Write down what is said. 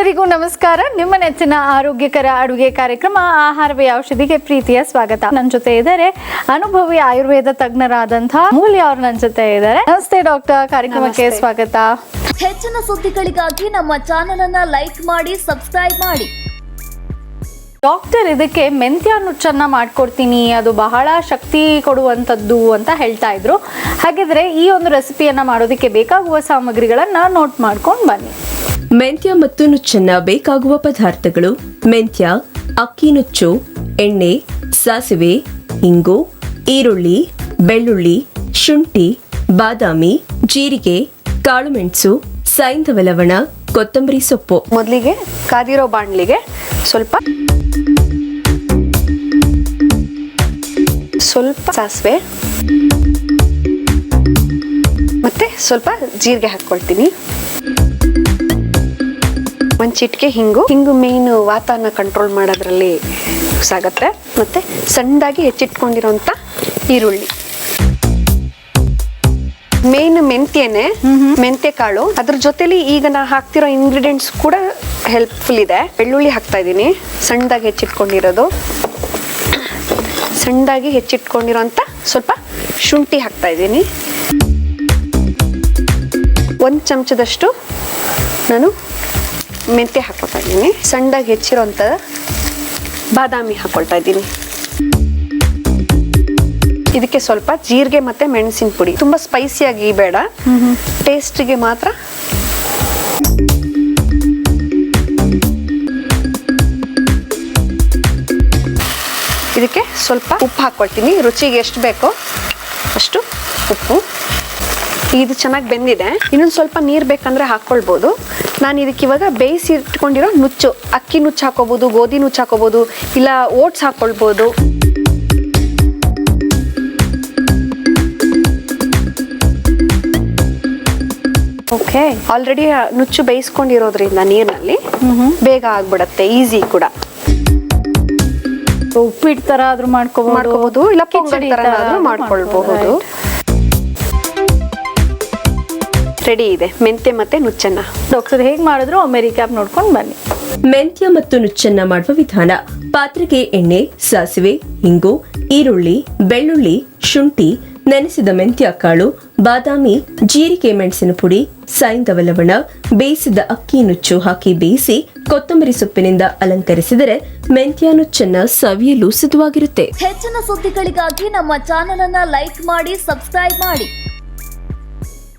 ಎಲ್ಲರಿಗೂ ನಮಸ್ಕಾರ. ನಿಮ್ಮ ನೆಚ್ಚಿನ ಆರೋಗ್ಯಕರ ಅಡುಗೆ ಕಾರ್ಯಕ್ರಮ ಆಹಾರವೇ ಔಷಧಿಗೆ ಪ್ರೀತಿಯ ಸ್ವಾಗತ. ನನ್ನ ಜೊತೆ ಇದ್ದಾರೆ ಅನುಭವಿ ಆಯುರ್ವೇದ ತಜ್ಞರಾದಂತಹ ಮೂಲ್ಯ ಅವರು ನನ್ನ ಜೊತೆ ಇದ್ದಾರೆ. ನಮಸ್ತೆ ಡಾಕ್ಟರ್, ಕಾರ್ಯಕ್ರಮಕ್ಕೆ ಸ್ವಾಗತ. ಹೆಚ್ಚಿನ ಸುದ್ದಿಗಳಿಗಾಗಿ ನಮ್ಮ ಚಾನೆಲ್ ಅನ್ನ ಲೈಕ್ ಮಾಡಿ, ಸಬ್ಸ್ಕ್ರೈಬ್ ಮಾಡಿ. ಡಾಕ್ಟರ್, ಇದಕ್ಕೆ ಮೆಂತ್ಯ ನುಚ್ಚನ್ನ ಮಾಡ್ಕೊಡ್ತೀನಿ, ಅದು ಬಹಳ ಶಕ್ತಿ ಕೊಡುವಂಥದ್ದು ಅಂತ ಹೇಳ್ತಾ ಇದ್ರು. ಹಾಗಿದ್ರೆ ಈ ಒಂದು ರೆಸಿಪಿಯನ್ನ ಮಾಡೋದಕ್ಕೆ ಬೇಕಾಗುವ ಸಾಮಗ್ರಿಗಳನ್ನ ನೋಟ್ ಮಾಡ್ಕೊಂಡು ಬನ್ನಿ. ಮೆಂತ್ಯ ಮತ್ತು ನುಚ್ಚನ್ನ ಬೇಕಾಗುವ ಪದಾರ್ಥಗಳು: ಮೆಂತ್ಯ, ಅಕ್ಕಿ ನುಚ್ಚು, ಎಣ್ಣೆ, ಸಾಸಿವೆ, ಇಂಗು, ಈರುಳ್ಳಿ, ಬೆಳ್ಳುಳ್ಳಿ, ಶುಂಠಿ, ಬಾದಾಮಿ, ಜೀರಿಗೆ, ಕಾಳುಮೆಣಸು, ಸೈಂಧವ ಲವಣ, ಕೊತ್ತಂಬರಿ ಸೊಪ್ಪು. ಮೊದಲಿಗೆ ಕಾದಿರೋ ಬಾಣಲಿಗೆ ಸ್ವಲ್ಪ ಸಾಸಿವೆ ಮತ್ತೆ ಸ್ವಲ್ಪ ಜೀರಿಗೆ ಹಾಕೊಳ್ತೀನಿ. ಒಂದು ಚಿಟಿಕೆ ಹಿಂಗು ಮೇನ್ ವಾತಾವರಣ ಕಂಟ್ರೋಲ್ ಮಾಡೋದ್ರಲ್ಲಿ ಯೂಸ್ ಆಗುತ್ತೆ. ಮತ್ತೆ ಸಣ್ಣದಾಗಿ ಹೆಚ್ಚಿಟ್ಕೊಂಡಿರೋಂಥ ಈರುಳ್ಳಿ, ಮೇನ್ ಮೆಂತ್ಯ ಕಾಳು. ಅದ್ರ ಜೊತೆಲಿ ಈಗ ನಾ ಹಾಕ್ತಿರೋ ಇಂಗ್ರೀಡಿಯೆಂಟ್ಸ್ ಕೂಡ ಹೆಲ್ಪ್ಫುಲ್ ಇದೆ. ಬೆಳ್ಳುಳ್ಳಿ ಹಾಕ್ತಾ ಇದ್ದೀನಿ, ಸಣ್ಣದಾಗಿ ಹೆಚ್ಚಿಟ್ಕೊಂಡಿರೋಂಥ ಸ್ವಲ್ಪ ಶುಂಠಿ ಹಾಕ್ತಾ ಇದ್ದೀನಿ. 1 ಚಮಚದಷ್ಟು ನಾನು ಮೆಂತ್ಯ ಹಾಕೊಳ್ತಾ ಇದ್ದೀನಿ. ಸಣ್ಣದಾಗಿ ಹೆಚ್ಚಿರೋಂಥ ಬಾದಾಮಿ ಹಾಕೊಳ್ತಾ ಇದ್ದೀನಿ. ಇದಕ್ಕೆ ಸ್ವಲ್ಪ ಜೀರಿಗೆ ಮತ್ತೆ ಮೆಣಸಿನ ಪುಡಿ, ತುಂಬಾ ಸ್ಪೈಸಿಯಾಗಿ ಬೇಡ, ಟೇಸ್ಟಿಗೆ ಮಾತ್ರ. ಇದಕ್ಕೆ ಸ್ವಲ್ಪ ಉಪ್ಪು ಹಾಕೊಳ್ತೀನಿ, ರುಚಿಗೆ ಎಷ್ಟು ಬೇಕೋ ಅಷ್ಟು ಉಪ್ಪು. ಇದು ಚೆನ್ನಾಗಿ ಬೆಂದಿದೆ, ಇನ್ನೊಂದು ಸ್ವಲ್ಪ ನೀರು ಬೇಕಂದ್ರೆ ಹಾಕ್ಕೊಳ್ಬೋದು. ನಾನು ಇದಕ್ಕೆ ಇವಾಗ ಬೇಯಿಸಿ ಇಟ್ಕೊಂಡಿರೋ ನುಚ್ಚು, ಅಕ್ಕಿ ನುಚ್ಚು ಹಾಕೋಬೋದು, ಗೋಧಿ ನುಚ್ಚು ಹಾಕೋಬೋದು, ಇಲ್ಲ ಓಟ್ಸ್ ಹಾಕ್ಕೊಳ್ಬೋದು. ಓಕೆ, ಆಲ್ರೆಡಿ ನುಚ್ಚು ಬೇಯಿಸ್ಕೊಂಡಿರೋದ್ರಿಂದ ನೀರಿನಲ್ಲಿ ಬೇಗ ಆಗ್ಬಿಡತ್ತೆ, ಈಸಿ ಕೂಡ. ಉಪ್ಪಿಟ್ಟು ತರ ಆದ್ರೂ ಮಾಡ್ಕೋಬಹುದು, ಇಲ್ಲ ಪೊಂಗಲ್ ತರ ಮಾಡ್ಕೊಳ್ಬಹುದು. ರೆಡಿ ಇದೆ ಮೆಂತ್ಯ ಮತ್ತೆ ನುಚ್ಚನ್ನ. ಡಾಕ್ಟರ್, ಹೇಗೆ ಮಾಡಿದ್ರು ಒಮ್ಮೆ ರೀಕ್ಯಾಪ್ ನೋಡ್ಕೊಂಡು ಬನ್ನಿ. ಮೆಂತ್ಯ ಮತ್ತು ನುಚ್ಚನ್ನ ಮಾಡುವ ವಿಧಾನ: ಪಾತ್ರೆಗೆ ಎಣ್ಣೆ, ಸಾಸಿವೆ, ಇಂಗು, ಈರುಳ್ಳಿ, ಬೆಳ್ಳುಳ್ಳಿ, ಶುಂಠಿ, ನೆನೆಸಿದ ಮೆಂತ್ಯ ಕಾಳು, ಬಾದಾಮಿ, ಜೀರಿಗೆ, ಮೆಣಸಿನ ಪುಡಿ, ಸೈಂಧವ ಲವಣ, ಬೇಯಿಸಿದ ಅಕ್ಕಿ ನುಚ್ಚು ಹಾಕಿ ಬೇಯಿಸಿ ಕೊತ್ತಂಬರಿ ಸೊಪ್ಪಿನಿಂದ ಅಲಂಕರಿಸಿದರೆ ಮೆಂತ್ಯ ನುಚ್ಚನ್ನ ಸವಿಯಲು ಸಿದ್ಧವಾಗಿರುತ್ತೆ. ಹೆಚ್ಚಿನ ಸುದ್ದಿಗಳಿಗಾಗಿ ನಮ್ಮ ಚಾನೆಲ್ ಅನ್ನ ಲೈಕ್ ಮಾಡಿ, ಸಬ್ಸ್ಕ್ರೈಬ್ ಮಾಡಿ.